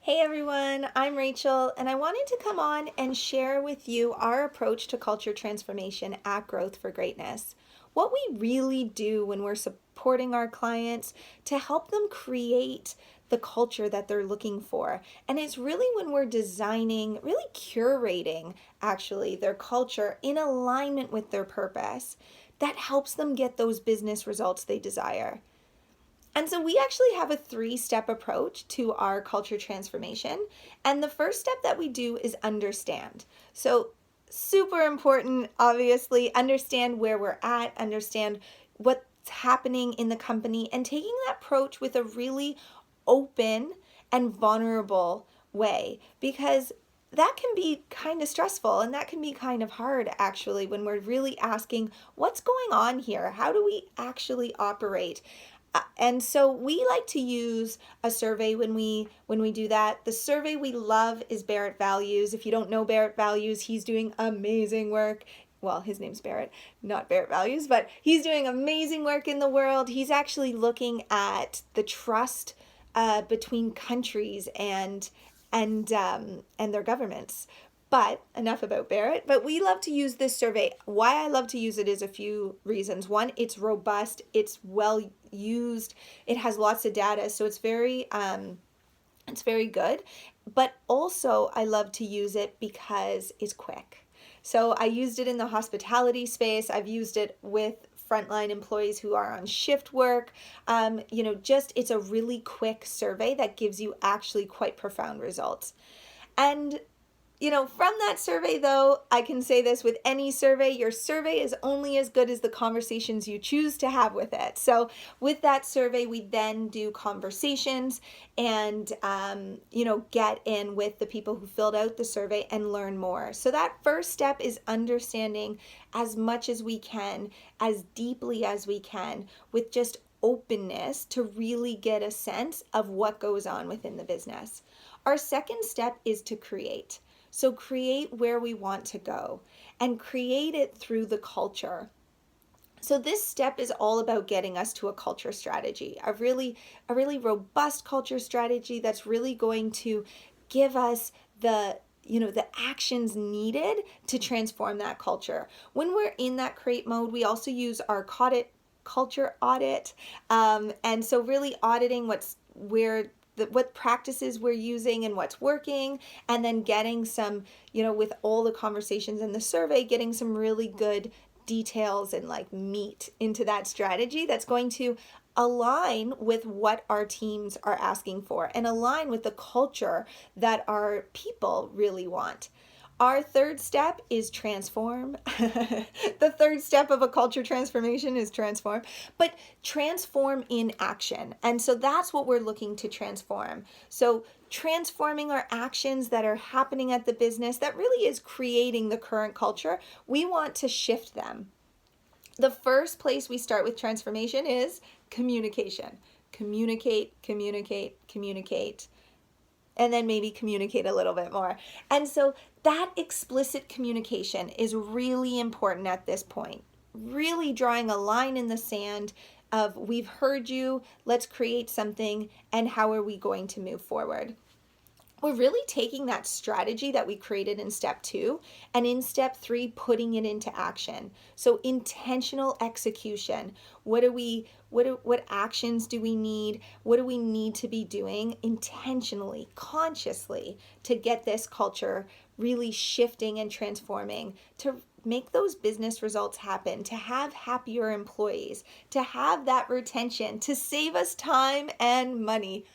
Hey everyone, I'm Rachel, and I wanted to come on and share with you our approach to culture transformation at Growth for Greatness. What we really do when we're supporting our clients to help them create the culture that they're looking for. And it's really when we're designing, really curating actually their culture in alignment with their purpose that helps them get those business results they desire. And so we actually have a three-step approach to our culture transformation. And the first step that we do is understand. So super important, obviously, understand where we're at, understand what's happening in the company, and taking that approach with a really open and vulnerable way, because that can be kind of stressful and that can be kind of hard actually when we're really asking what's going on here? How do we actually operate? And so we like to use a survey when we do that. The survey we love is Barrett Values. If you don't know Barrett Values, he's doing amazing work. Well, his name's Barrett, not Barrett Values, but he's doing amazing work in the world. He's actually looking at the trust between countries and their governments. But enough about Barrett. But we love to use this survey. Why I love to use it is a few reasons. One, it's robust, it's well used, it has lots of data, so it's very good. But also, I love to use it because it's quick. So I used it in the hospitality space. I've used it with frontline employees who are on shift work. Just it's a really quick survey that gives you actually quite profound results. And from that survey, though, I can say this with any survey, your survey is only as good as the conversations you choose to have with it. So with that survey, we then do conversations and, get in with the people who filled out the survey and learn more. So that first step is understanding as much as we can, as deeply as we can, with just openness to really get a sense of what goes on within the business. Our second step is to create. So create where we want to go and create it through the culture. So this step is all about getting us to a culture strategy, a really robust culture strategy that's really going to give us the actions needed to transform that culture. When we're in that create mode, we also use our culture audit. And so really auditing what practices we're using and what's working, and then getting some, with all the conversations in the survey, getting some really good details and like meat into that strategy that's going to align with what our teams are asking for and align with the culture that our people really want. Our third step is transform. The third step of a culture transformation is transform, but transform in action. And so that's what we're looking to transform. So transforming our actions that are happening at the business that really is creating the current culture, we want to shift them. The first place we start with transformation is communication. Communicate, communicate, communicate, and then maybe communicate a little bit more. And so that explicit communication is really important at this point. Really drawing a line in the sand of we've heard you, let's create something, and how are we going to move forward? We're really taking that strategy that we created in step 2 and in step 3 putting it into action. So intentional execution. What actions do we need? What do we need to be doing intentionally, consciously, to get this culture really shifting and transforming, to make those business results happen, to have happier employees, to have that retention, to save us time and money.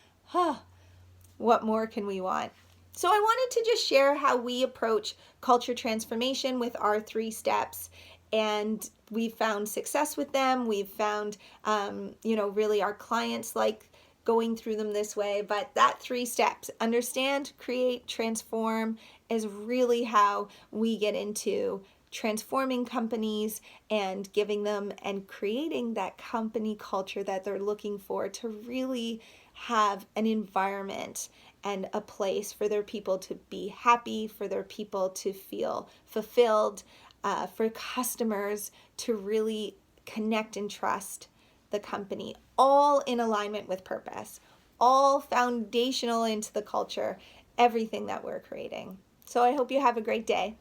What more can we want? So I wanted to just share how we approach culture transformation with our 3 steps. And we've found success with them. We've found, really our clients like going through them this way. But that 3 steps, understand, create, transform, is really how we get into transforming companies and giving them and creating that company culture that they're looking for to really have an environment and a place for their people to be happy, for their people to feel fulfilled, for customers to really connect and trust the company, all in alignment with purpose, all foundational into the culture, everything that we're creating. So I hope you have a great day.